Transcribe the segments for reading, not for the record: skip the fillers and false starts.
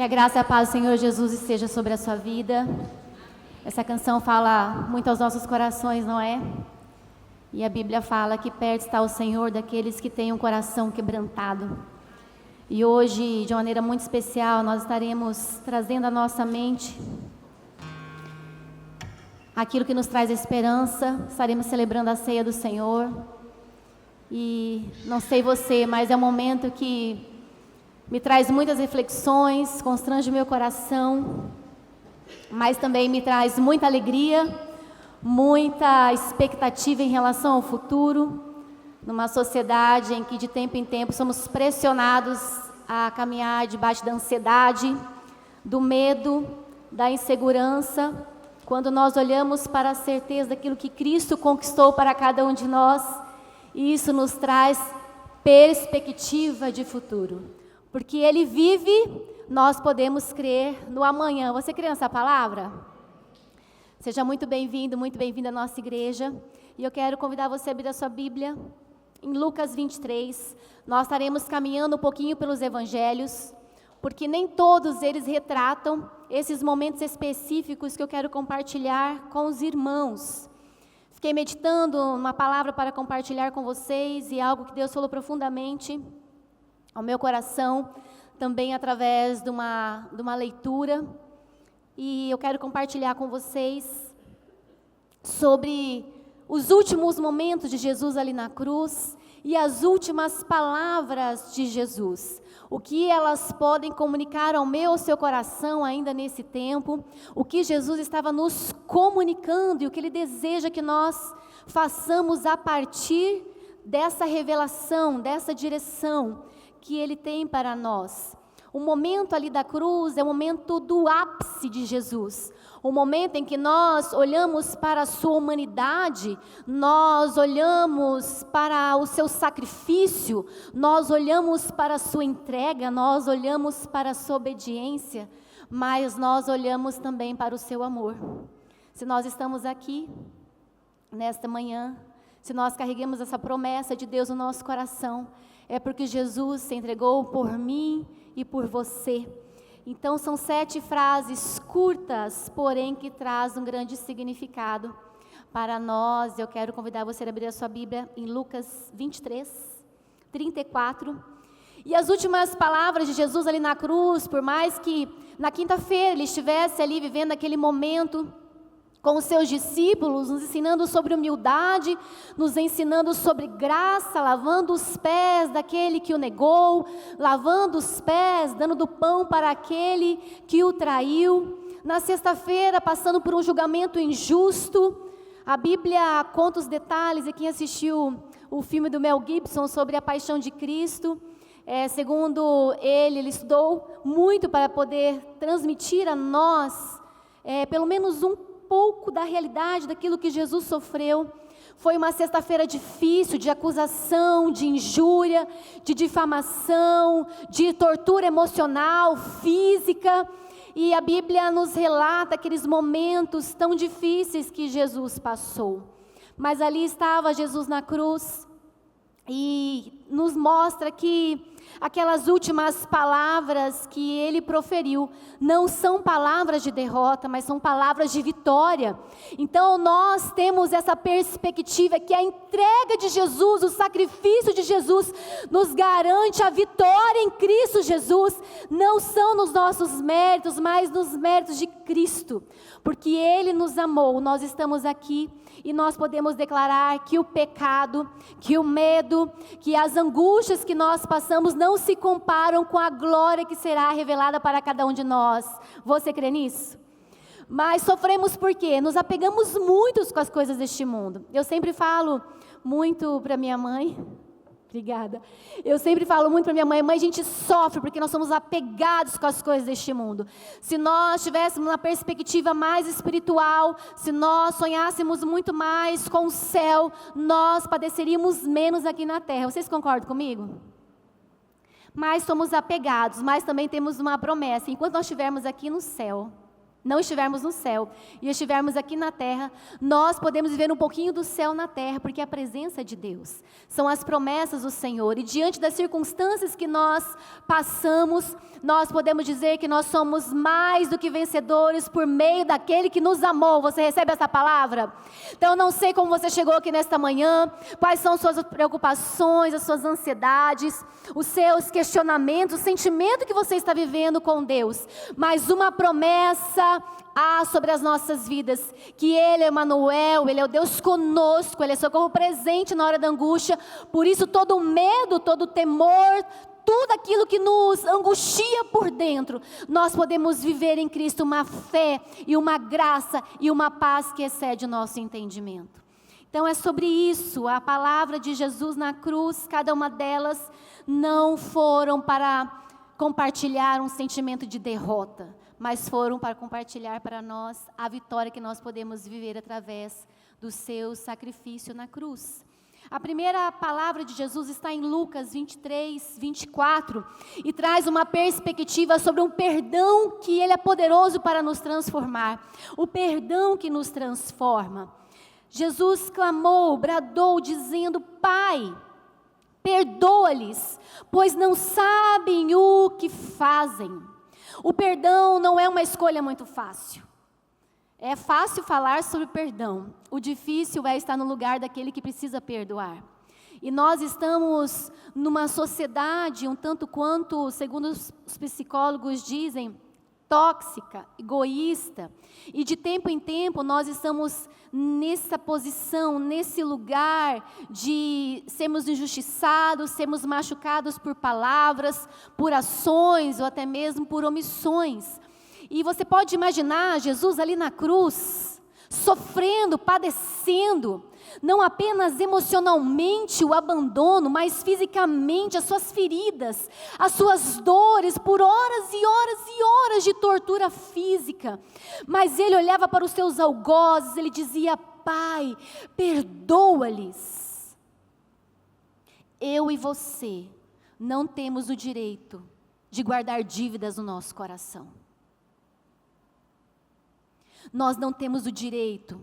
Que a graça e a paz do Senhor Jesus esteja sobre a sua vida. Essa canção fala muito aos nossos corações, não é? E a Bíblia fala que perto está o Senhor daqueles que têm um coração quebrantado. E hoje, de uma maneira muito especial, nós estaremos trazendo à nossa mente aquilo que nos traz esperança. Estaremos celebrando a ceia do Senhor. E não sei você, mas é um momento que me traz muitas reflexões, constrange meu coração, mas também me traz muita alegria, muita expectativa em relação ao futuro, numa sociedade em que de tempo em tempo somos pressionados a caminhar debaixo da ansiedade, do medo, da insegurança, quando nós olhamos para a certeza daquilo que Cristo conquistou para cada um de nós, e isso nos traz perspectiva de futuro. Porque Ele vive, nós podemos crer no amanhã. Você crê nessa palavra? Seja muito bem-vindo, muito bem-vinda à nossa igreja. E eu quero convidar você a abrir a sua Bíblia em Lucas 23. Nós estaremos caminhando um pouquinho pelos evangelhos, porque nem todos eles retratam esses momentos específicos que eu quero compartilhar com os irmãos. Fiquei meditando uma palavra para compartilhar com vocês e algo que Deus falou profundamente ao meu coração, também através de uma leitura. E eu quero compartilhar com vocês sobre os últimos momentos de Jesus ali na cruz e as últimas palavras de Jesus. O que elas podem comunicar ao meu, ao seu coração ainda nesse tempo, o que Jesus estava nos comunicando e o que Ele deseja que nós façamos a partir dessa revelação, dessa direção que Ele tem para nós. O momento ali da cruz é o momento do ápice de Jesus. O momento em que nós olhamos para a sua humanidade, nós olhamos para o seu sacrifício, nós olhamos para a sua entrega, nós olhamos para a sua obediência, mas nós olhamos também para o seu amor. Se nós estamos aqui, nesta manhã, se nós carregamos essa promessa de Deus no nosso coração, é porque Jesus se entregou por mim e por você. Então são 7 frases curtas, porém que trazem um grande significado para nós. Eu quero convidar você a abrir a sua Bíblia em Lucas 23, 34. E as últimas palavras de Jesus ali na cruz, por mais que na quinta-feira ele estivesse ali vivendo aquele momento com os seus discípulos, nos ensinando sobre humildade, nos ensinando sobre graça, lavando os pés daquele que o negou, lavando os pés, dando do pão para aquele que o traiu. Na sexta-feira, passando por um julgamento injusto, a Bíblia conta os detalhes, e quem assistiu o filme do Mel Gibson sobre a paixão de Cristo, segundo ele estudou muito para poder transmitir a nós, pelo menos um pouco da realidade daquilo que Jesus sofreu. Foi uma sexta-feira difícil, de acusação, de injúria, de difamação, de tortura emocional, física, e a Bíblia nos relata aqueles momentos tão difíceis que Jesus passou. Mas ali estava Jesus na cruz e nos mostra que aquelas últimas palavras que ele proferiu não são palavras de derrota, mas são palavras de vitória. Então nós temos essa perspectiva que a entrega de Jesus, o sacrifício de Jesus, nos garante a vitória em Cristo Jesus. Não são nos nossos méritos, mas nos méritos de Cristo, porque Ele nos amou. Nós estamos aqui e nós podemos declarar que o pecado, que o medo, que as angústias que nós passamos não se comparam com a glória que será revelada para cada um de nós. Você crê nisso? Mas sofremos por quê? Nos apegamos muito com as coisas deste mundo. Eu sempre falo muito para minha mãe. Obrigada. Eu sempre falo muito para minha mãe, a gente sofre porque nós somos apegados com as coisas deste mundo. Se nós tivéssemos uma perspectiva mais espiritual, se nós sonhássemos muito mais com o céu, nós padeceríamos menos aqui na terra. Vocês concordam comigo? Mas somos apegados, mas também temos uma promessa. Enquanto nós estivermos aqui no céu, não estivermos no céu e estivermos aqui na terra, nós podemos viver um pouquinho do céu na terra, porque é a presença de Deus, são as promessas do Senhor, e diante das circunstâncias que nós passamos, nós podemos dizer que nós somos mais do que vencedores por meio daquele que nos amou. Você recebe essa palavra? Então eu não sei como você chegou aqui nesta manhã, quais são suas preocupações, as suas ansiedades, os seus questionamentos, o sentimento que você está vivendo com Deus, mas uma promessa há sobre as nossas vidas, que Ele é Emanuel, Ele é o Deus conosco, Ele é socorro presente na hora da angústia. Por isso todo o medo, todo o temor, tudo aquilo que nos angustia por dentro, nós podemos viver em Cristo uma fé e uma graça e uma paz que excede o nosso entendimento. Então é sobre isso, a palavra de Jesus na cruz, cada uma delas não foram para compartilhar um sentimento de derrota, mas foram para compartilhar para nós a vitória que nós podemos viver através do seu sacrifício na cruz. A primeira palavra de Jesus está em Lucas 23, 24, e traz uma perspectiva sobre um perdão que Ele é poderoso para nos transformar, o perdão que nos transforma. Jesus clamou, bradou, dizendo: Pai, perdoa-lhes, pois não sabem o que fazem. O perdão não é uma escolha muito fácil. É fácil falar sobre perdão, o difícil é estar no lugar daquele que precisa perdoar. E nós estamos numa sociedade um tanto quanto, segundo os psicólogos dizem, tóxica, egoísta. E de tempo em tempo nós estamos nessa posição, nesse lugar de sermos injustiçados, sermos machucados por palavras, por ações ou até mesmo por omissões. E você pode imaginar Jesus ali na cruz, sofrendo, padecendo, não apenas emocionalmente o abandono, mas fisicamente as suas feridas, as suas dores, por horas e horas e horas de tortura física. Mas ele olhava para os seus algozes, ele dizia: Pai, perdoa-lhes. Eu e você não temos o direito de guardar dívidas no nosso coração. Nós não temos o direito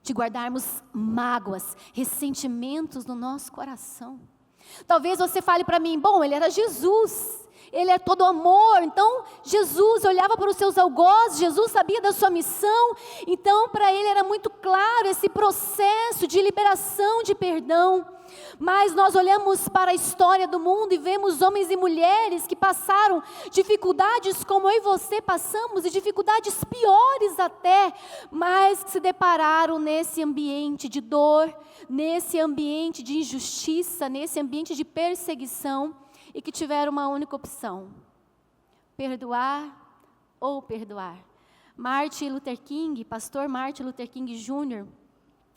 de guardarmos mágoas, ressentimentos no nosso coração. Talvez você fale para mim: bom, ele era Jesus, ele é todo amor, então Jesus olhava para os seus algozes, Jesus sabia da sua missão, então para ele era muito claro esse processo de liberação de perdão. Mas nós olhamos para a história do mundo e vemos homens e mulheres que passaram dificuldades como eu e você passamos, e dificuldades piores até, mas que se depararam nesse ambiente de dor, nesse ambiente de injustiça, nesse ambiente de perseguição, e que tiveram uma única opção: perdoar ou perdoar. Martin Luther King, pastor Martin Luther King Jr.,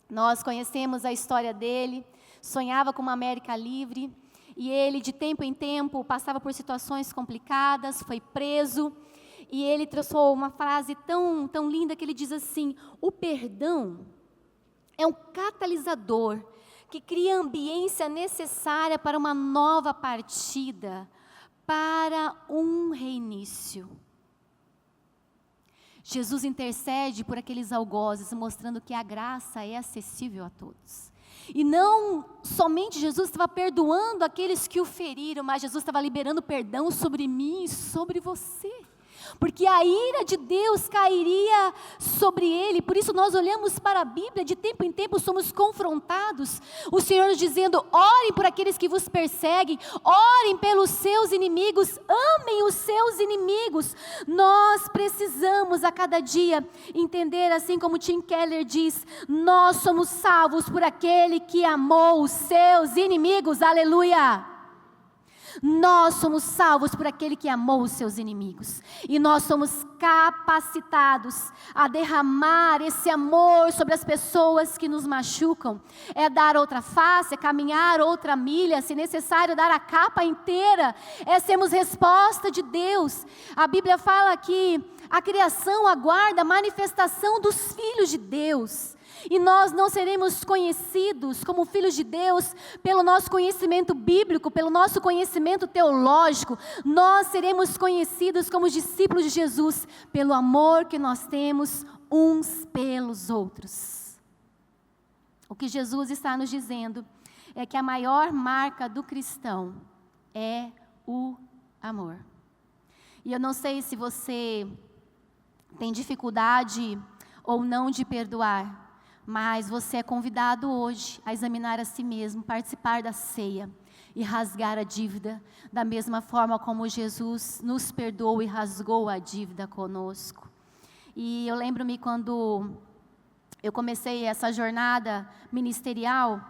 nós conhecemos a história dele. Sonhava com uma América livre, e ele de tempo em tempo passava por situações complicadas, foi preso, e ele trouxe uma frase tão linda que ele diz assim: o perdão é um catalisador que cria a ambiência necessária para uma nova partida, para um reinício. Jesus intercede por aqueles algozes, mostrando que a graça é acessível a todos. E não somente Jesus estava perdoando aqueles que o feriram, mas Jesus estava liberando perdão sobre mim e sobre você. Porque a ira de Deus cairia sobre ele. Por isso nós olhamos para a Bíblia, de tempo em tempo somos confrontados. O Senhor dizendo: orem por aqueles que vos perseguem, orem pelos seus inimigos, amem os seus inimigos. Nós precisamos a cada dia entender, assim como Tim Keller diz: nós somos salvos por aquele que amou os seus inimigos. Aleluia! Nós somos salvos por aquele que amou os seus inimigos. E nós somos capacitados a derramar esse amor sobre as pessoas que nos machucam. É dar outra face, é caminhar outra milha, se necessário dar a capa inteira. É sermos resposta de Deus. A Bíblia fala que a criação aguarda a manifestação dos filhos de Deus. E nós não seremos conhecidos como filhos de Deus pelo nosso conhecimento bíblico, pelo nosso conhecimento teológico. Nós seremos conhecidos como discípulos de Jesus pelo amor que nós temos uns pelos outros. O que Jesus está nos dizendo é que a maior marca do cristão é o amor. E eu não sei se você tem dificuldade ou não de perdoar, mas você é convidado hoje a examinar a si mesmo, participar da ceia e rasgar a dívida, da mesma forma como Jesus nos perdoou e rasgou a dívida conosco. E eu lembro-me quando eu comecei essa jornada ministerial,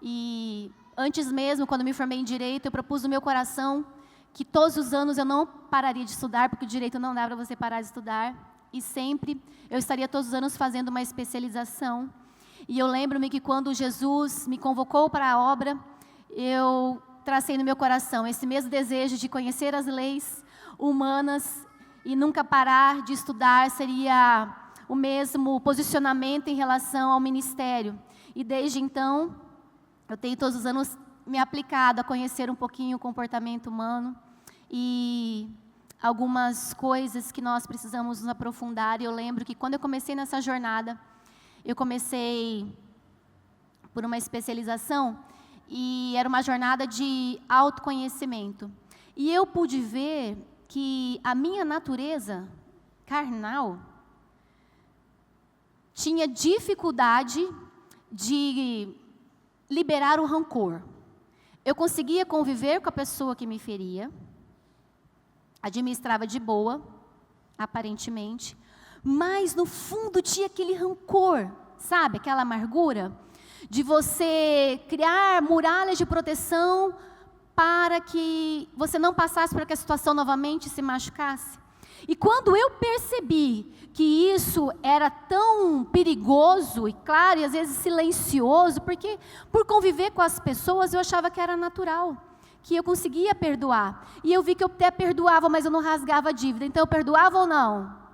e antes mesmo, quando me formei em Direito, eu propus no meu coração que todos os anos eu não pararia de estudar, porque o Direito não dá para você parar de estudar, e sempre eu estaria todos os anos fazendo uma especialização. E eu lembro-me que quando Jesus me convocou para a obra, eu tracei no meu coração esse mesmo desejo de conhecer as leis humanas e nunca parar de estudar seria o mesmo posicionamento em relação ao ministério. E desde então, eu tenho todos os anos me aplicado a conhecer um pouquinho o comportamento humano e algumas coisas que nós precisamos nos aprofundar. E eu lembro que quando eu comecei nessa jornada, eu comecei por uma especialização e era uma jornada de autoconhecimento. E eu pude ver que a minha natureza carnal tinha dificuldade de liberar o rancor. Eu conseguia conviver com a pessoa que me feria, administrava de boa, aparentemente, mas no fundo tinha aquele rancor, sabe? Aquela amargura de você criar muralhas de proteção para que você não passasse por aquela situação novamente e se machucasse. E quando eu percebi que isso era tão perigoso, e claro, e às vezes silencioso, porque por conviver com as pessoas eu achava que era natural, que eu conseguia perdoar. E eu vi que eu até perdoava, mas eu não rasgava a dívida. Então eu perdoava ou não?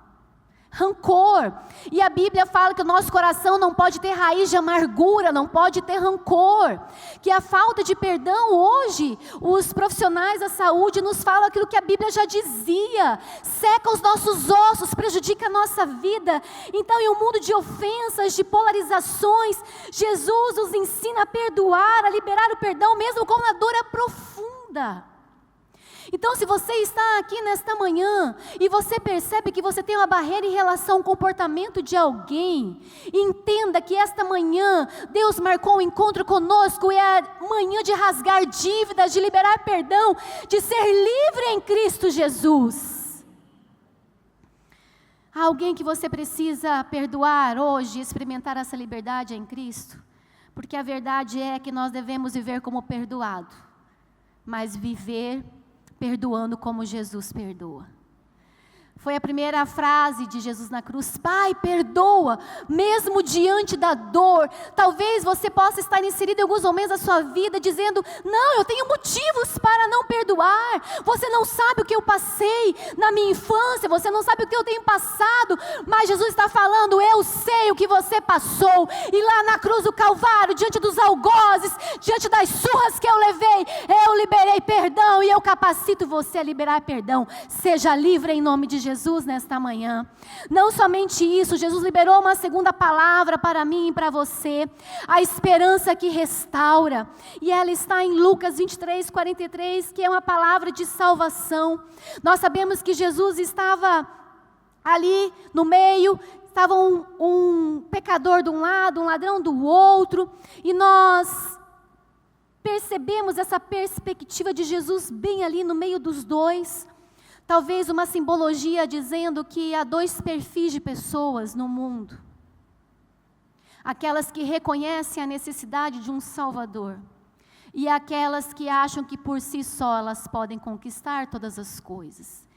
Rancor. E a Bíblia fala que o nosso coração não pode ter raiz de amargura, não pode ter rancor. Que a falta de perdão hoje, os profissionais da saúde nos falam aquilo que a Bíblia já dizia. Seca os nossos ossos, prejudica a nossa vida. Então em um mundo de ofensas, de polarizações, Jesus nos ensina a perdoar, a liberar o perdão, mesmo com uma dor profunda. Então, se você está aqui nesta manhã e você percebe que você tem uma barreira em relação ao comportamento de alguém, entenda que esta manhã Deus marcou um encontro conosco, e é a manhã de rasgar dívidas, de liberar perdão, de ser livre em Cristo Jesus. Há alguém que você precisa perdoar hoje, experimentar essa liberdade em Cristo? Porque a verdade é que nós devemos viver como perdoado, mas viver perdoando como Jesus perdoa. Foi a primeira frase de Jesus na cruz: Pai, perdoa, mesmo diante da dor. Talvez você possa estar inserido em alguns momentos da sua vida dizendo: não, eu tenho motivos para não perdoar. Você não sabe o que eu passei na minha infância, você não sabe o que eu tenho passado, mas Jesus está falando: eu sei o que você passou. E lá na cruz do Calvário, diante dos algozes, diante das surras que eu levei, eu liberei perdão, e eu capacito você a liberar perdão. Seja livre em nome de Jesus nesta manhã. Não somente isso, Jesus liberou uma segunda palavra para mim e para você, a esperança que restaura, e ela está em Lucas 23:43, que é uma palavra de salvação. Nós sabemos que Jesus estava ali no meio, estava um pecador de um lado, um ladrão do outro, e nós percebemos essa perspectiva de Jesus bem ali no meio dos dois. Talvez uma simbologia dizendo que há dois perfis de pessoas no mundo: aquelas que reconhecem a necessidade de um Salvador, e aquelas que acham que por si só elas podem conquistar todas as coisas.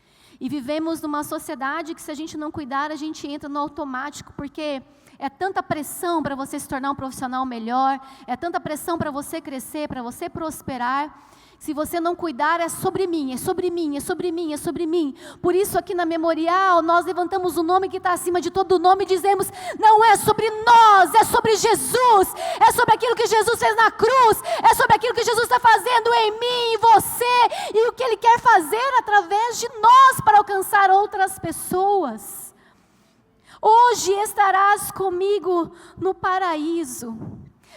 E vivemos numa sociedade que, se a gente não cuidar, a gente entra no automático, porque é tanta pressão para você se tornar um profissional melhor, é tanta pressão para você crescer, para você prosperar. Se você não cuidar, é sobre mim, é sobre mim, é sobre mim, é sobre mim. Por isso aqui na Memorial, nós levantamos o nome que está acima de todo nome e dizemos, não é sobre nós, é sobre Jesus, é sobre aquilo que Jesus fez na cruz, é sobre aquilo que Jesus está fazendo em mim, em você, e o que Ele quer fazer através de nós para alcançar outras pessoas. Hoje estarás comigo no paraíso.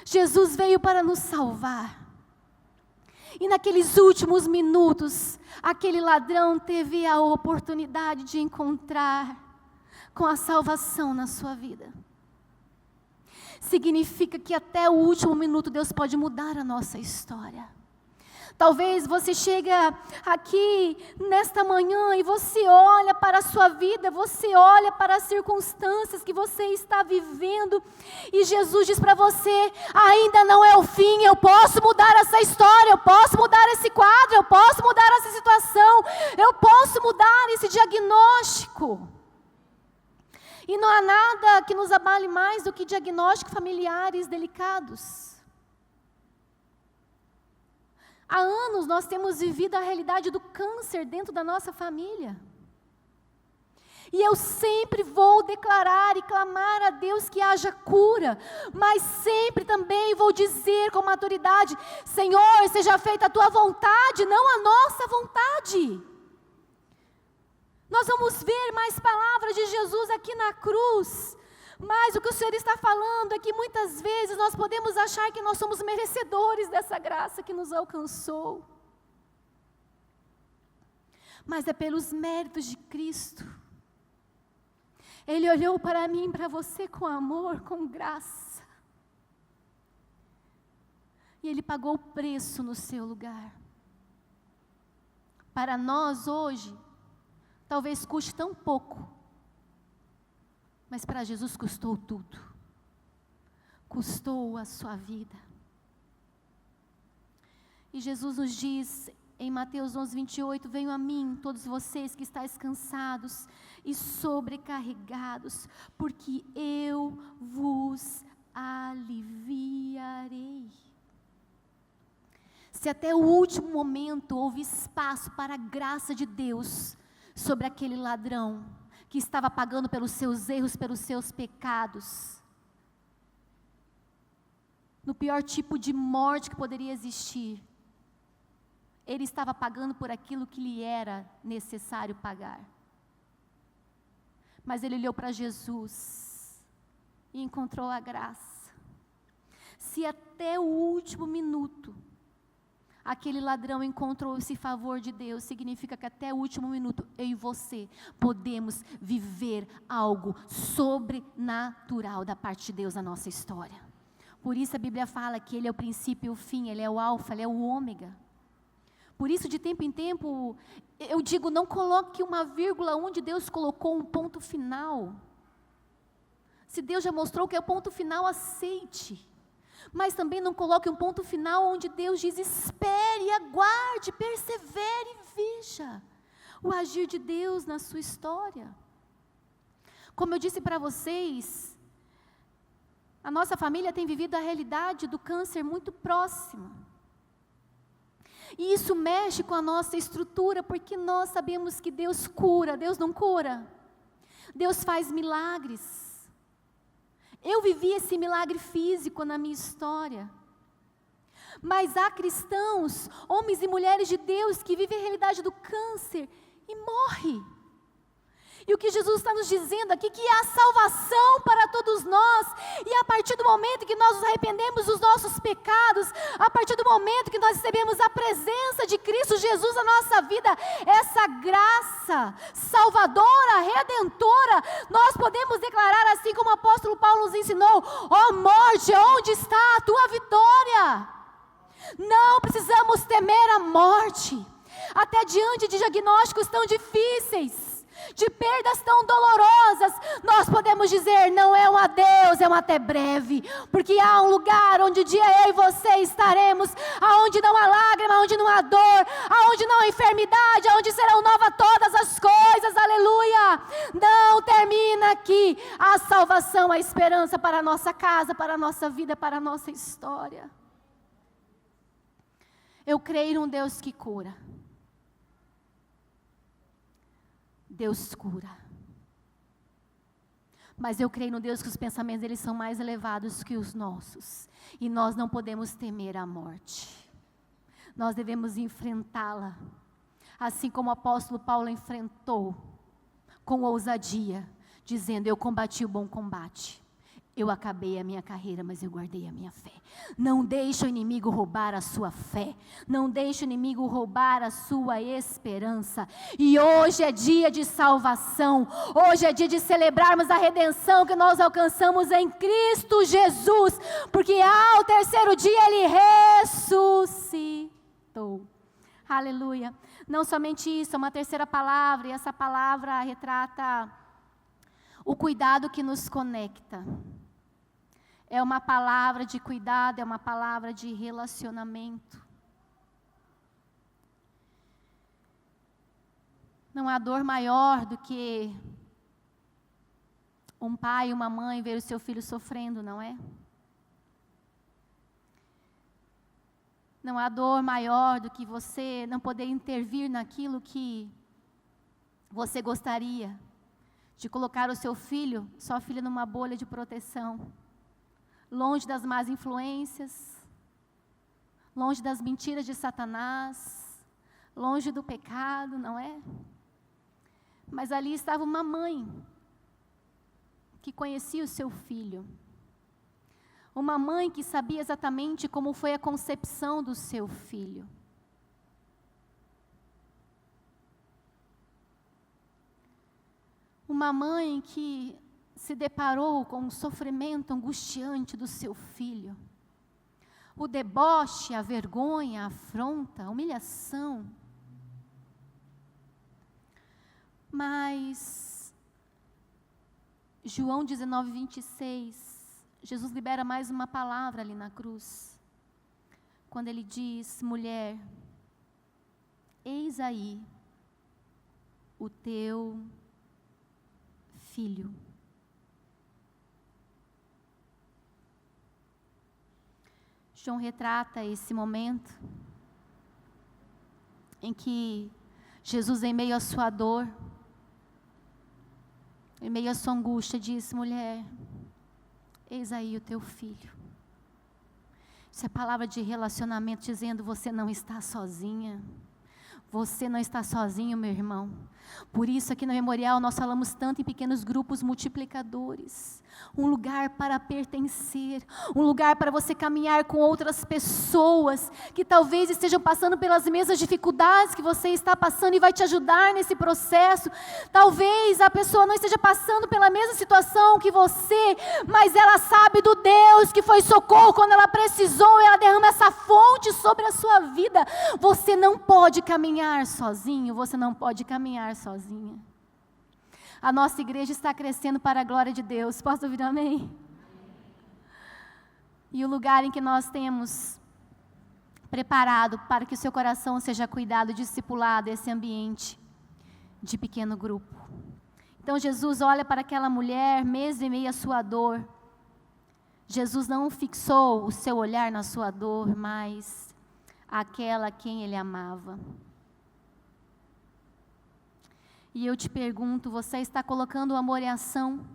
Jesus veio para nos salvar. E naqueles últimos minutos, aquele ladrão teve a oportunidade de encontrar com a salvação na sua vida. Significa que até o último minuto Deus pode mudar a nossa história. Talvez você chega aqui nesta manhã e você olha para a sua vida, você olha para as circunstâncias que você está vivendo e Jesus diz para você, ainda não é o fim, eu posso mudar essa história, eu posso mudar esse quadro, eu posso mudar essa situação, eu posso mudar esse diagnóstico. E não há nada que nos abale mais do que diagnósticos familiares delicados. Há anos nós temos vivido a realidade do câncer dentro da nossa família. E eu sempre vou declarar e clamar a Deus que haja cura, mas sempre também vou dizer com maturidade, Senhor, seja feita a Tua vontade, não a nossa vontade. Nós vamos ver mais palavras de Jesus aqui na cruz. Mas o que o Senhor está falando é que muitas vezes nós podemos achar que nós somos merecedores dessa graça que nos alcançou. Mas é pelos méritos de Cristo. Ele olhou para mim e para você com amor, com graça. E Ele pagou o preço no seu lugar. Para nós hoje, talvez custe tão pouco. Mas para Jesus custou tudo. Custou a sua vida. E Jesus nos diz em Mateus 11:28, venham a mim todos vocês que estáis cansados e sobrecarregados, porque eu vos aliviarei. Se até o último momento houve espaço para a graça de Deus sobre aquele ladrão, que estava pagando pelos seus erros, pelos seus pecados, no pior tipo de morte que poderia existir, ele estava pagando por aquilo que lhe era necessário pagar. Mas ele olhou para Jesus e encontrou a graça. Se até o último minuto aquele ladrão encontrou esse favor de Deus, significa que até o último minuto, eu e você podemos viver algo sobrenatural da parte de Deus na nossa história. Por isso a Bíblia fala que Ele é o princípio e o fim, Ele é o alfa, Ele é o ômega. Por isso, de tempo em tempo, eu digo, não coloque uma vírgula onde Deus colocou um ponto final. Se Deus já mostrou que é o ponto final, aceite. Mas também não coloque um ponto final onde Deus diz, espere, aguarde, persevere e veja o agir de Deus na sua história. Como eu disse para vocês, a nossa família tem vivido a realidade do câncer muito próxima. E isso mexe com a nossa estrutura, porque nós sabemos que Deus cura, Deus não cura. Deus faz milagres. Eu vivi esse milagre físico na minha história. Mas há cristãos, homens e mulheres de Deus, que vivem a realidade do câncer e morrem. E o que Jesus está nos dizendo aqui, que há salvação para todos nós, e a partir do momento que nós nos arrependemos dos nossos pecados, a partir do momento que nós recebemos a presença de Cristo Jesus na nossa vida, essa graça salvadora, redentora, nós podemos declarar assim como o apóstolo Paulo nos ensinou, ó morte, onde está a tua vitória? Não precisamos temer a morte, até diante de diagnósticos tão difíceis, de perdas tão dolorosas, nós podemos dizer, não é um adeus, é um até breve, porque há um lugar onde um dia eu e você estaremos, aonde não há lágrima, aonde não há dor, aonde não há enfermidade, aonde serão novas todas as coisas. Não termina aqui. A salvação, a esperança para a nossa casa, para a nossa vida, para a nossa história. Eu creio num Deus que cura. Deus cura. Mas eu creio no Deus que os pensamentos dele são mais elevados que os nossos. E nós não podemos temer a morte. Nós devemos enfrentá-la. Assim como o apóstolo Paulo enfrentou com ousadia, dizendo: eu combati o bom combate. Eu acabei a minha carreira, mas eu guardei a minha fé. Não deixe o inimigo roubar a sua fé. Não deixe o inimigo roubar a sua esperança. E hoje é dia de salvação. Hoje é dia de celebrarmos a redenção que nós alcançamos em Cristo Jesus. Porque ao terceiro dia Ele ressuscitou. Aleluia. Não somente isso, é uma terceira palavra. E essa palavra retrata o cuidado que nos conecta. É uma palavra de cuidado, é uma palavra de relacionamento. Não há dor maior do que um pai e uma mãe ver o seu filho sofrendo, não é? Não há dor maior do que você não poder intervir naquilo que você gostaria, de colocar o seu filho, sua filha numa bolha de proteção. Longe das más influências, longe das mentiras de Satanás, longe do pecado, não é? Mas ali estava uma mãe que conhecia o seu filho. Uma mãe que sabia exatamente como foi a concepção do seu filho. Uma mãe que se deparou com o sofrimento angustiante do seu filho. O deboche, a vergonha, a afronta, a humilhação. Mas, João 19:26, Jesus libera mais uma palavra ali na cruz. Quando ele diz: mulher, eis aí o teu filho. João retrata esse momento em que Jesus, em meio à sua dor, em meio à sua angústia, diz: mulher, eis aí o teu filho. Isso é palavra de relacionamento, dizendo: você não está sozinha. Você não está sozinho, meu irmão. Por isso aqui no Memorial nós falamos tanto em pequenos grupos multiplicadores. Um lugar para pertencer, um lugar para você caminhar com outras pessoas que talvez estejam passando pelas mesmas dificuldades que você está passando e vai te ajudar nesse processo. Talvez a pessoa não esteja passando pela mesma situação que você, mas ela sabe do Deus que foi socorro quando ela precisou, e ela derrama essa fonte sobre a sua vida. Você não pode caminhar sozinho, você não pode caminhar sozinha. A nossa igreja está crescendo para a glória de Deus. Posso ouvir amém? E o lugar em que nós temos preparado para que o seu coração seja cuidado, discipulado, esse ambiente de pequeno grupo. Então Jesus olha para aquela mulher, mês e meio a sua dor. Jesus não fixou o seu olhar na sua dor, mas aquela a quem ele amava. E eu te pergunto, você está colocando o amor em ação,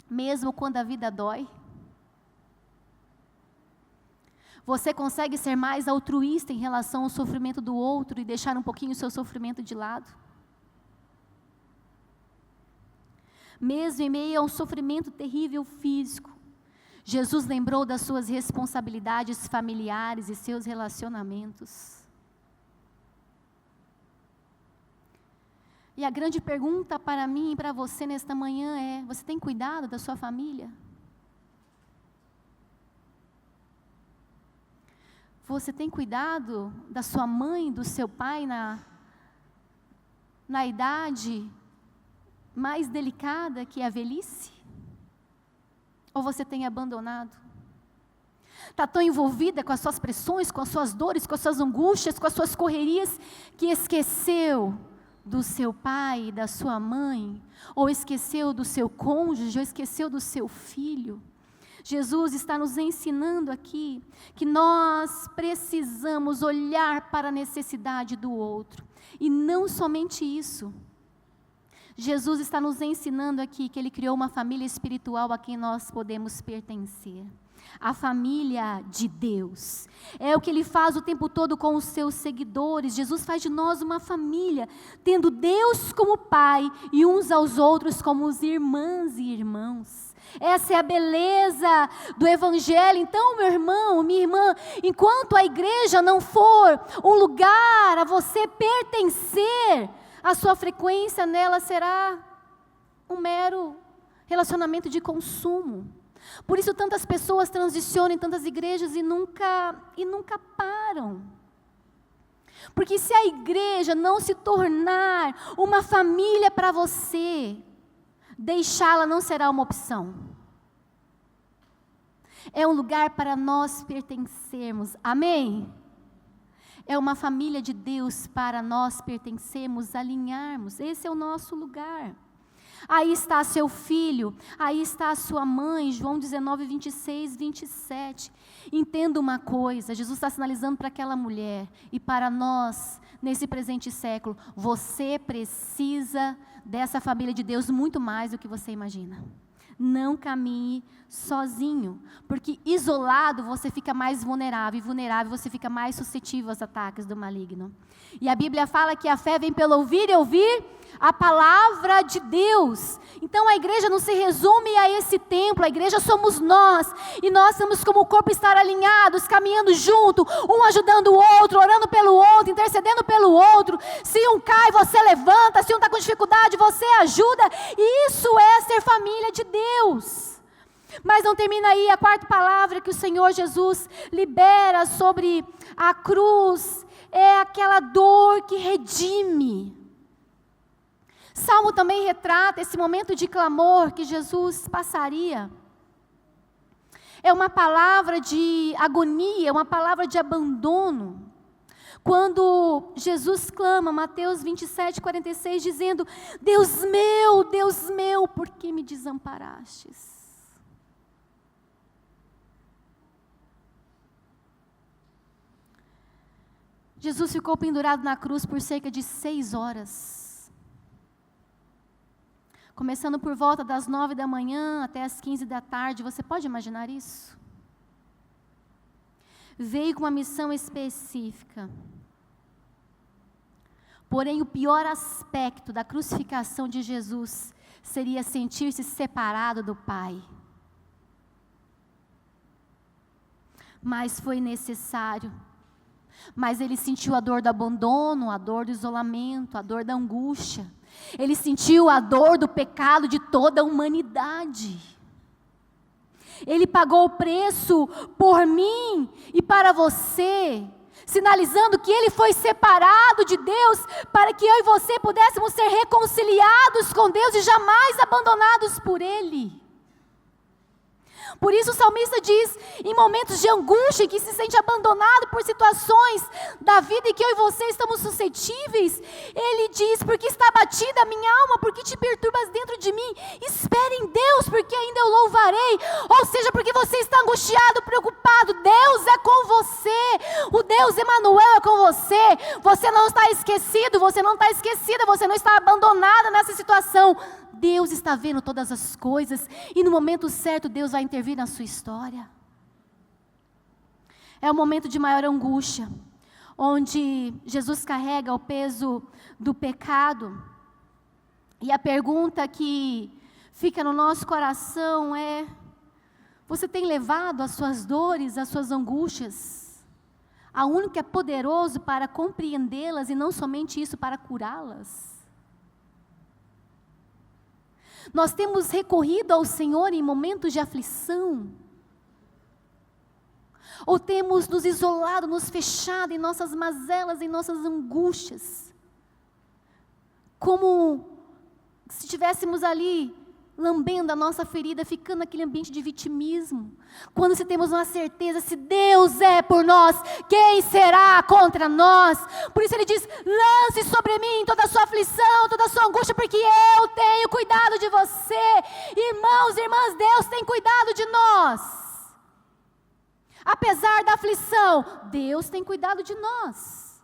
mesmo quando a vida dói? Você consegue ser mais altruísta em relação ao sofrimento do outro e deixar um pouquinho o seu sofrimento de lado? Mesmo em meio a um sofrimento terrível físico, Jesus lembrou das suas responsabilidades familiares e seus relacionamentos. E a grande pergunta para mim e para você nesta manhã é: você tem cuidado da sua família? Você tem cuidado da sua mãe, do seu pai na idade mais delicada que é a velhice? Ou você tem abandonado? Está tão envolvida com as suas pressões, com as suas dores, com as suas angústias, com as suas correrias, que esqueceu do seu pai, da sua mãe, ou esqueceu do seu cônjuge, ou esqueceu do seu filho. Jesus está nos ensinando aqui que nós precisamos olhar para a necessidade do outro. E não somente isso. Jesus está nos ensinando aqui que Ele criou uma família espiritual a quem nós podemos pertencer. A família de Deus. É o que Ele faz o tempo todo com os seus seguidores. Jesus faz de nós uma família, tendo Deus como Pai e uns aos outros como os irmãs e irmãos. Essa é a beleza do Evangelho. Então, meu irmão, minha irmã, enquanto a igreja não for um lugar a você pertencer, a sua frequência nela será um mero relacionamento de consumo. Por isso tantas pessoas transicionam em tantas igrejas e nunca param. Porque se a igreja não se tornar uma família para você, deixá-la não será uma opção. É um lugar para nós pertencermos. Amém? É uma família de Deus para nós pertencermos, alinharmos. Esse é o nosso lugar. Aí está seu filho, aí está a sua mãe, João 19, 26, 27. Entenda uma coisa, Jesus está sinalizando para aquela mulher e para nós, nesse presente século, você precisa dessa família de Deus muito mais do que você imagina. Não caminhe sozinho, porque isolado você fica mais vulnerável, e vulnerável você fica mais suscetível aos ataques do maligno. E a Bíblia fala que a fé vem pelo ouvir e ouvir a palavra de Deus. Então a igreja não se resume a esse templo, a igreja somos nós, e nós temos como corpo estar alinhados, caminhando junto, um ajudando o outro, orando pelo outro, intercedendo pelo outro. Se um cai, você levanta, se um está com dificuldade, você ajuda, e isso é ser família de Deus. Mas não termina aí, a quarta palavra que o Senhor Jesus libera sobre a cruz é aquela dor que redime. Salmo também retrata esse momento de clamor que Jesus passaria. É uma palavra de agonia, uma palavra de abandono. Quando Jesus clama, Mateus 27, 46, dizendo: Deus meu, por que me desamparastes? Jesus ficou pendurado na cruz por cerca de 6 horas. Começando por volta das 9 da manhã até as 15 da tarde, você pode imaginar isso? Veio com uma missão específica. Porém, o pior aspecto da crucificação de Jesus seria sentir-se separado do Pai. Mas foi necessário. Mas ele sentiu a dor do abandono, a dor do isolamento, a dor da angústia. Ele sentiu a dor do pecado de toda a humanidade. Ele pagou o preço por mim e para você, sinalizando que ele foi separado de Deus para que eu e você pudéssemos ser reconciliados com Deus e jamais abandonados por Ele. Por isso o salmista diz, em momentos de angústia, que se sente abandonado por situações da vida e que eu e você estamos suscetíveis, ele diz: porque está abatida a minha alma, porque te perturbas dentro de mim, espere em Deus, porque ainda eu louvarei. Ou seja, porque você está angustiado, preocupado, Deus é com você, o Deus Emanuel é com você, você não está esquecido, você não está esquecida, você não está abandonada nessa situação. Deus está vendo todas as coisas e no momento certo Deus vai intervir na sua história. É um momento de maior angústia, onde Jesus carrega o peso do pecado. E a pergunta que fica no nosso coração é: você tem levado as suas dores, as suas angústias ao único que é poderoso para compreendê-las e não somente isso, para curá-las? Nós temos recorrido ao Senhor em momentos de aflição? Ou temos nos isolado, nos fechado em nossas mazelas, em nossas angústias? Como se estivéssemos ali lambendo a nossa ferida, ficando naquele ambiente de vitimismo. Quando se temos uma certeza, se Deus é por nós, quem será contra nós? Por isso ele diz, lance sobre mim toda a sua aflição, toda a sua angústia, porque eu tenho cuidado de você. Irmãos e irmãs, Deus tem cuidado de nós. Apesar da aflição, Deus tem cuidado de nós.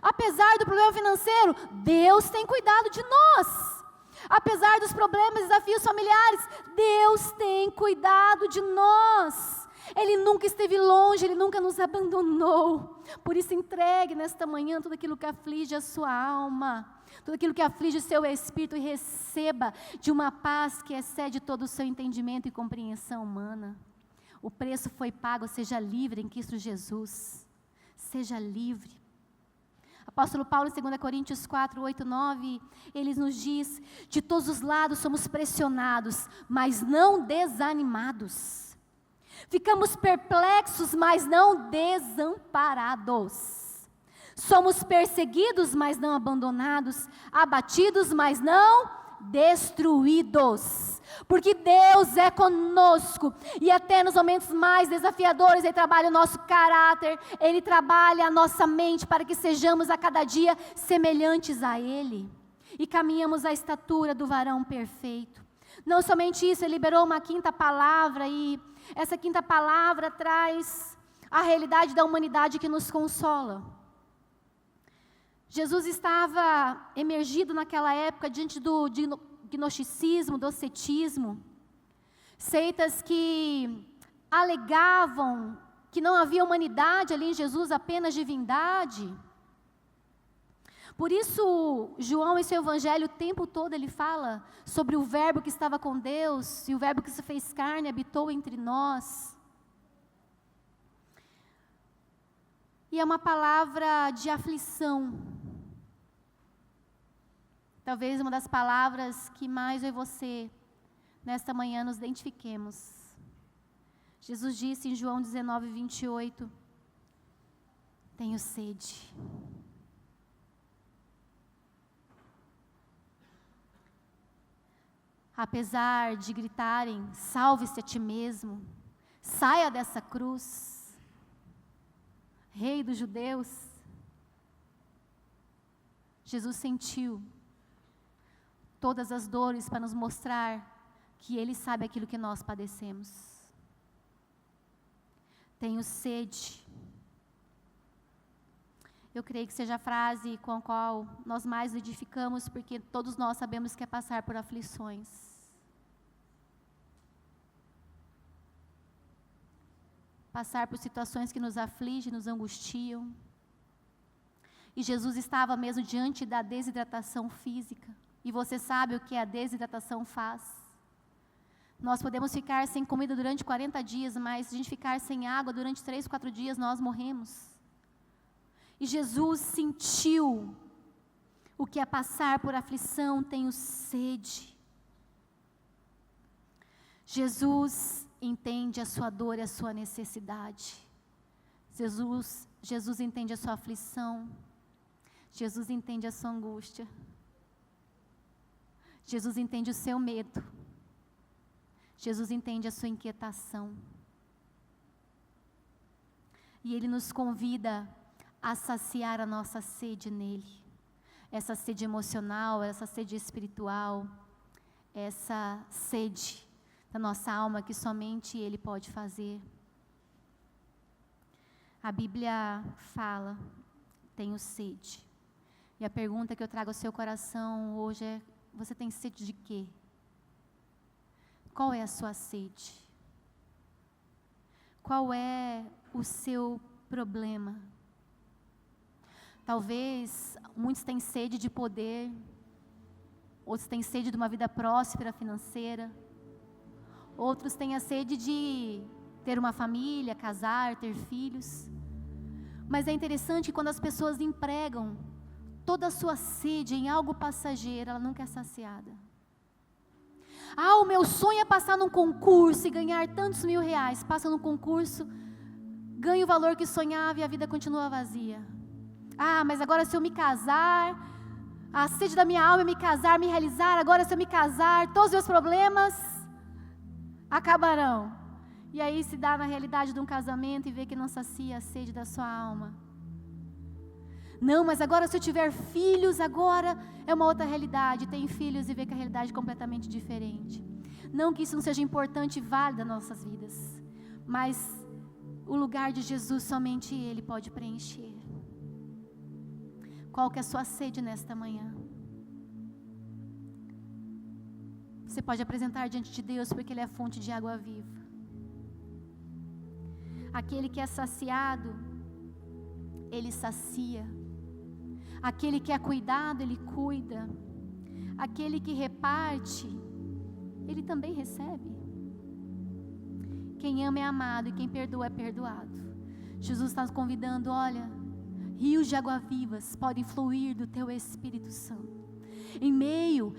Apesar do problema financeiro, Deus tem cuidado de nós. Apesar dos problemas e desafios familiares, Deus tem cuidado de nós. Ele nunca esteve longe, Ele nunca nos abandonou. Por isso entregue nesta manhã tudo aquilo que aflige a sua alma, tudo aquilo que aflige o seu espírito, e receba de uma paz que excede todo o seu entendimento e compreensão humana. O preço foi pago, seja livre em Cristo Jesus. Seja livre. Apóstolo Paulo, em 2 Coríntios 4, 8, 9, ele nos diz, de todos os lados somos pressionados, mas não desanimados. Ficamos perplexos, mas não desamparados. Somos perseguidos, mas não abandonados. Abatidos, mas não destruídos. Porque Deus é conosco, e até nos momentos mais desafiadores, Ele trabalha o nosso caráter, Ele trabalha a nossa mente, para que sejamos a cada dia semelhantes a Ele, e caminhamos à estatura do varão perfeito. Não somente isso, Ele liberou uma quinta palavra, e essa quinta palavra traz a realidade da humanidade que nos consola. Jesus estava emergido naquela época diante do gnosticismo, docetismo, seitas que alegavam que não havia humanidade ali em Jesus, apenas divindade. Por isso, João em seu evangelho o tempo todo ele fala sobre o verbo que estava com Deus, e o verbo que se fez carne habitou entre nós. E é uma palavra de aflição. Talvez uma das palavras que mais eu e você, nesta manhã, nos identifiquemos. Jesus disse em João 19, 28, tenho sede. Apesar de gritarem, salve-se a ti mesmo, saia dessa cruz, Rei dos judeus, Jesus sentiu todas as dores para nos mostrar que Ele sabe aquilo que nós padecemos. Tenho sede. Eu creio que seja a frase com a qual nós mais edificamos, porque todos nós sabemos que é passar por aflições. Passar por situações que nos afligem, nos angustiam. E Jesus estava mesmo diante da desidratação física. E você sabe o que a desidratação faz. Nós podemos ficar sem comida durante 40 dias, mas se a gente ficar sem água durante 3, 4 dias, nós morremos. E Jesus sentiu o que é passar por aflição, tenho sede. Jesus entende a sua dor e a sua necessidade. Jesus entende a sua aflição. Jesus entende a sua angústia. Jesus entende o seu medo. Jesus entende a sua inquietação. E Ele nos convida a saciar a nossa sede nele. Essa sede emocional, essa sede espiritual, essa sede da nossa alma que somente Ele pode fazer. A Bíblia fala, tenho sede. E a pergunta que eu trago ao seu coração hoje é, você tem sede de quê? Qual é a sua sede? Qual é o seu problema? Talvez muitos têm sede de poder, outros têm sede de uma vida próspera financeira, outros têm a sede de ter uma família, casar, ter filhos. Mas é interessante que quando as pessoas empregam toda a sua sede em algo passageiro, ela nunca é saciada. Ah, o meu sonho é passar num concurso e ganhar tantos mil reais. Passa num concurso, ganha o valor que sonhava e a vida continua vazia. Ah, mas agora se eu me casar, A sede da minha alma é me casar, me realizar. Agora, se eu me casar, todos os meus problemas acabarão. E aí se dá na realidade de um casamento e vê que não sacia a sede da sua alma. Não, mas agora se eu tiver filhos, agora é uma outra realidade. Tem filhos e vê que a realidade é completamente diferente. Não que isso não seja importante e válido nas nossas vidas, mas o lugar de Jesus somente Ele pode preencher. Qual que é a sua sede nesta manhã? Você pode apresentar diante de Deus, porque Ele é a fonte de água viva. Aquele que é saciado, Ele sacia. Aquele que é cuidado, Ele cuida. Aquele que reparte, Ele também recebe. Quem ama é amado e quem perdoa é perdoado. Jesus está nos convidando, olha, rios de água vivas podem fluir do teu Espírito Santo. Em meio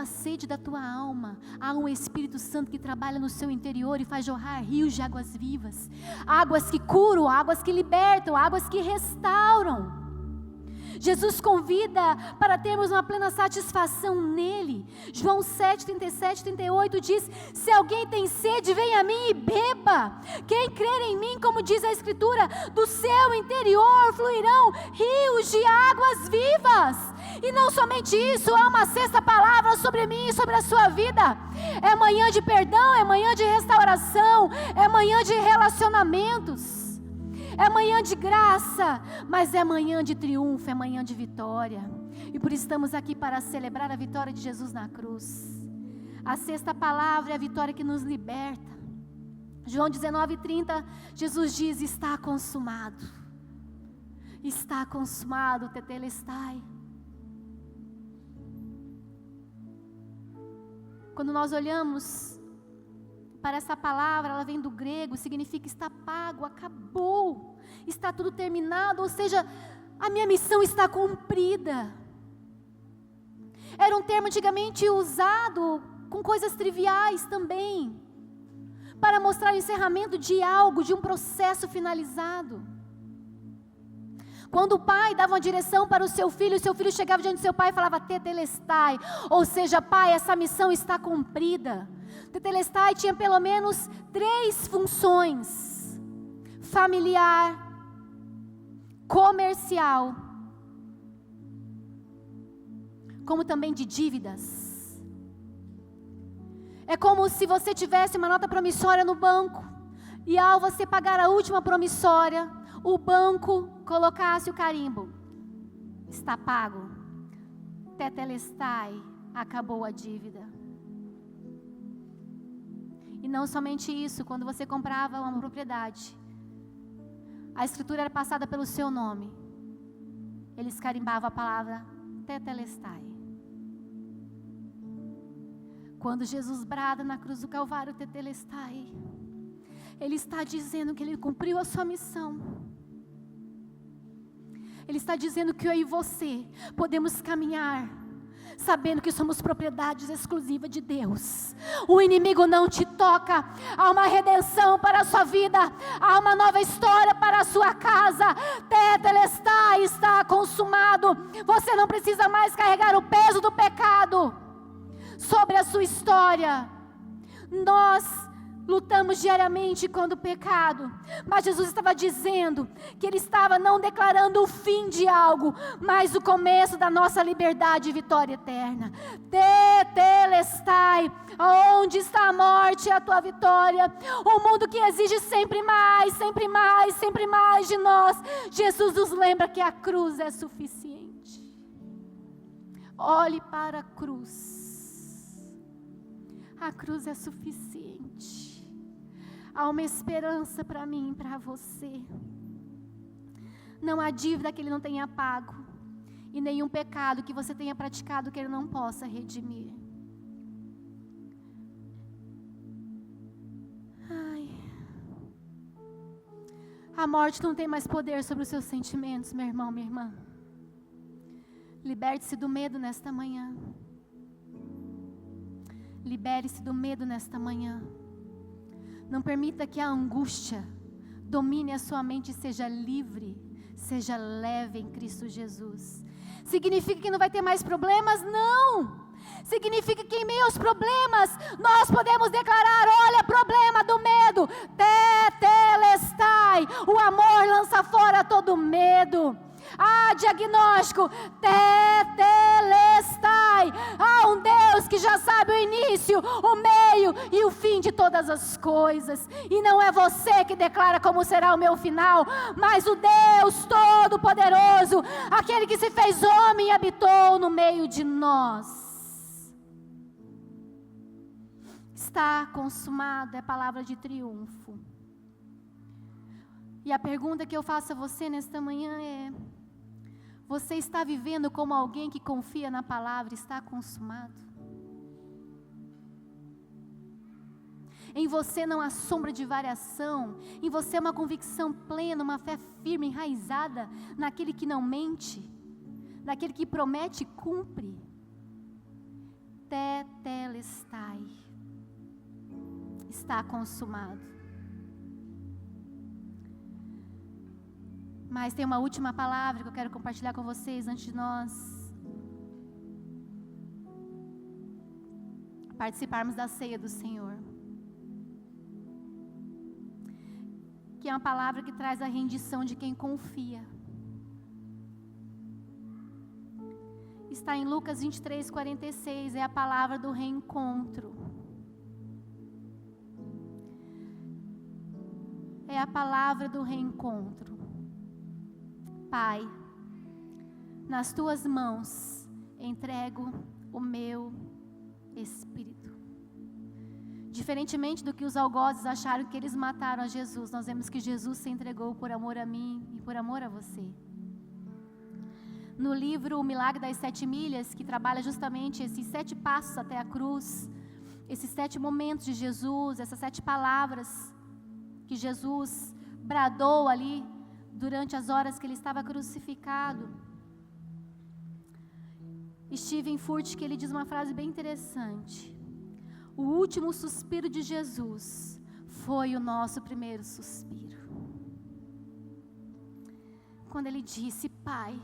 à sede da tua alma, há um Espírito Santo que trabalha no seu interior e faz jorrar rios de águas vivas. Águas que curam, águas que libertam, águas que restauram. Jesus convida para termos uma plena satisfação nele. João 7, 37, 38 diz: se alguém tem sede, venha a mim e beba. Quem crer em mim, como diz a Escritura, do seu interior fluirão rios de águas vivas. E não somente isso, há uma sexta palavra sobre mim e sobre a sua vida. É manhã de perdão, é manhã de restauração, é manhã de relacionamentos. É manhã de graça, mas é manhã de triunfo, é manhã de vitória. E por isso estamos aqui para celebrar a vitória de Jesus na cruz. A sexta palavra é a vitória que nos liberta. João 19:30, Jesus diz: está consumado. Está consumado, tetelestai. Quando nós olhamos para essa palavra, ela vem do grego, significa está pago, acabou, está tudo terminado, ou seja, a minha missão está cumprida. Era um termo antigamente usado com coisas triviais também, para mostrar o encerramento de algo, de um processo finalizado. Quando o pai dava uma direção para o seu filho chegava diante do seu pai e falava tetelestai, ou seja, pai, essa missão está cumprida. Tetelestai tinha pelo menos 3 funções: familiar, comercial, como também de dívidas. É como se você tivesse uma nota promissória no banco, e ao você pagar a última promissória, o banco colocasse o carimbo: está pago, tetelestai, acabou a dívida. E não somente isso, quando você comprava uma propriedade, a escritura era passada pelo seu nome, eles carimbavam a palavra tetelestai. Quando Jesus brada na cruz do Calvário, tetelestai, Ele está dizendo que Ele cumpriu a sua missão. Ele está dizendo que eu e você podemos caminhar sabendo que somos propriedades exclusivas de Deus. O inimigo não te toca. Há uma redenção para a sua vida, há uma nova história para a sua casa. Tetelestai, está consumado. Você não precisa mais carregar o peso do pecado sobre a sua história. Nós lutamos diariamente contra o pecado, mas Jesus estava dizendo que Ele estava não declarando o fim de algo, mas o começo da nossa liberdade e vitória eterna. Tetelestai, onde está a morte, a tua vitória? Um mundo que exige sempre mais, sempre mais, sempre mais de nós. Jesus nos lembra que a cruz é suficiente. Olhe para a cruz. A cruz é suficiente. Há uma esperança para mim e para você. Não há dívida que Ele não tenha pago, e nenhum pecado que você tenha praticado que Ele não possa redimir. Ai. A morte não tem mais poder sobre os seus sentimentos, meu irmão, minha irmã. Liberte-se do medo nesta manhã. Libere-se do medo nesta manhã. Não permita que a angústia domine a sua mente e seja livre, seja leve em Cristo Jesus. Significa que não vai ter mais problemas? Não! Significa que em meio aos problemas, nós podemos declarar: olha, problema do medo, tetelestai, o amor lança fora todo medo. Diagnóstico, tetelestai, um Deus que já sabe o início, o meio e o fim de todas as coisas. E não é você que declara como será o meu final, mas o Deus Todo-Poderoso, aquele que se fez homem e habitou no meio de nós. Está consumado é palavra de triunfo. E a pergunta que eu faço a você nesta manhã é: você está vivendo como alguém que confia na palavra está consumado? Em você não há sombra de variação, em você é uma convicção plena, uma fé firme, enraizada naquele que não mente, naquele que promete e cumpre. Tetelestai, está consumado. Mas tem uma última palavra que eu quero compartilhar com vocês antes de nós participarmos da ceia do Senhor. Que é uma palavra que traz a rendição de quem confia. Está em Lucas 23:46, é a palavra do reencontro. É a palavra do reencontro. Pai, nas tuas mãos entrego o meu espírito. Diferentemente do que os algozes acharam que eles mataram a Jesus, nós vemos que Jesus se entregou por amor a mim e por amor a você. No livro O Milagre das 7 Milhas, que trabalha justamente esses 7 passos até a cruz, esses 7 momentos de Jesus, essas 7 palavras que Jesus bradou ali durante as horas que ele estava crucificado. Steven Furtick, ele diz uma frase bem interessante: o último suspiro de Jesus foi o nosso primeiro suspiro. Quando ele disse: Pai,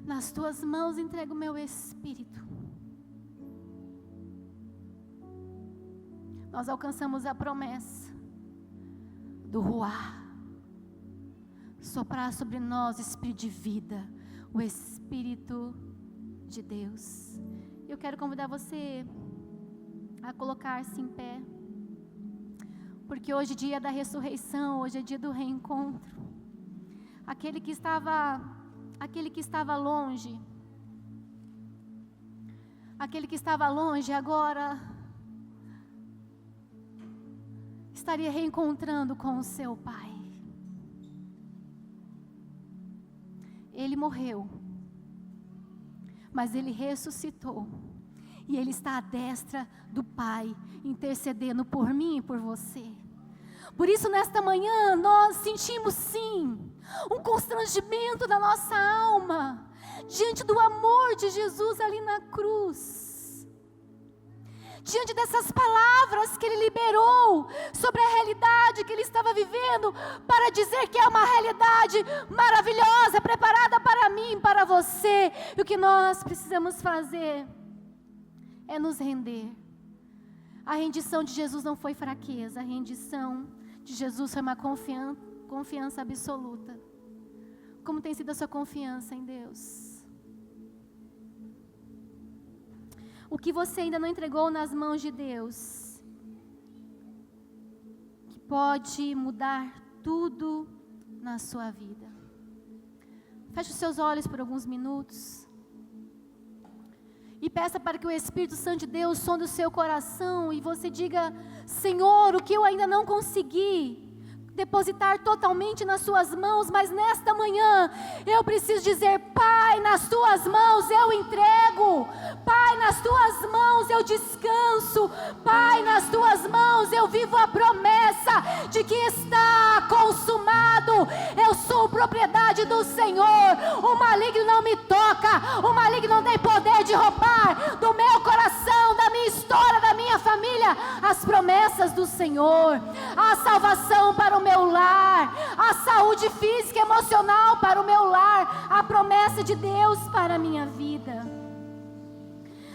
nas tuas mãos entrego o meu espírito. Nós alcançamos a promessa do Ruá, soprar sobre nós espírito de vida, o Espírito de Deus. Eu quero convidar você a colocar-se em pé, porque hoje é dia da ressurreição, hoje é dia do reencontro. Aquele que estava longe, agora estaria reencontrando com o seu Pai. Ele morreu, mas ele ressuscitou, e ele está à destra do Pai, intercedendo por mim e por você. Por isso, nesta manhã, nós sentimos sim um constrangimento da nossa alma, diante do amor de Jesus ali na cruz, diante dessas palavras que ele liberou sobre a realidade que ele estava vivendo, para dizer que é uma realidade maravilhosa, preparada para mim, para você. E o que nós precisamos fazer é nos render. A rendição de Jesus não foi fraqueza, a rendição de Jesus foi uma confiança absoluta. Como tem sido a sua confiança em Deus? O que você ainda não entregou nas mãos de Deus, que pode mudar tudo na sua vida. Feche os seus olhos por alguns minutos e peça para que o Espírito Santo de Deus sonde o seu coração e você diga: Senhor, o que eu ainda não consegui depositar totalmente nas suas mãos, mas nesta manhã eu preciso dizer: Pai, nas tuas mãos eu entrego. Pai, nas tuas mãos eu descanso. Pai, nas tuas mãos eu vivo a promessa de que está consumado. Eu sou propriedade do Senhor. O maligno não me toca. O maligno não tem poder de roubar do meu coração, da minha história, da minha família, as promessas do Senhor. A salvação para o meu lar, a saúde física e emocional para o meu lar, a a promessa de Deus para a minha vida.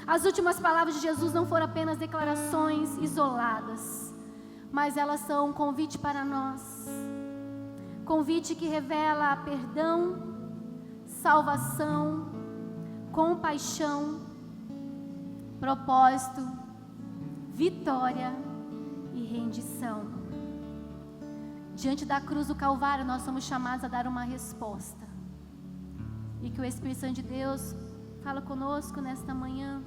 As últimas palavras de Jesus não foram apenas declarações isoladas, mas elas são um convite para nós. Convite que revela perdão, salvação, compaixão, propósito, vitória e rendição. Diante da cruz do Calvário, nós somos chamados a dar uma resposta. E que o Espírito Santo de Deus fala conosco nesta manhã.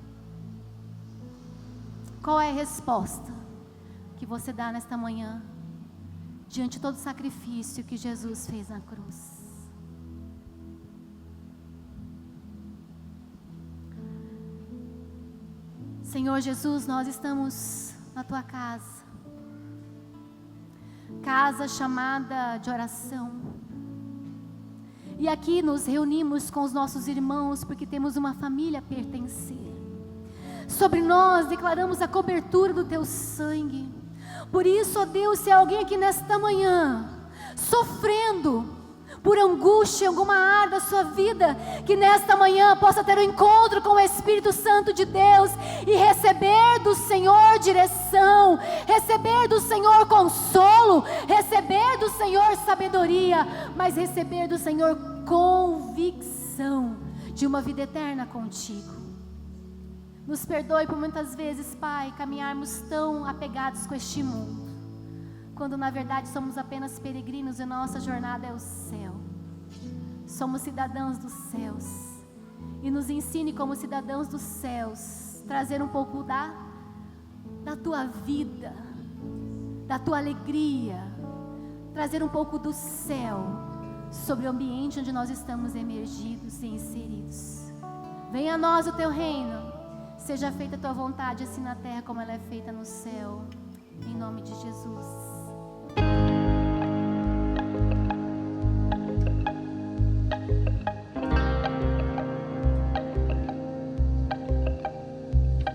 Qual é a resposta que você dá nesta manhã, diante de todo o sacrifício que Jesus fez na cruz? Senhor Jesus, nós estamos na Tua casa, casa chamada de oração, e aqui nos reunimos com os nossos irmãos, porque temos uma família a pertencer. Sobre nós declaramos a cobertura do Teu sangue. Por isso, ó Deus, se há alguém aqui nesta manhã sofrendo por angústia em alguma área da sua vida, que nesta manhã possa ter um encontro com o Espírito Santo de Deus e receber do Senhor direção, receber do Senhor consolo, receber do Senhor sabedoria, mas receber do Senhor convicção de uma vida eterna contigo. Nos perdoe por muitas vezes, Pai, caminharmos tão apegados com este mundo, quando na verdade somos apenas peregrinos e nossa jornada é o céu. Somos cidadãos dos céus, e nos ensine como cidadãos dos céus, trazer um pouco da Tua vida, da Tua alegria, trazer um pouco do céu sobre o ambiente onde nós estamos emergidos e inseridos. Venha a nós o Teu reino, seja feita a Tua vontade assim na terra como ela é feita no céu, em nome de Jesus.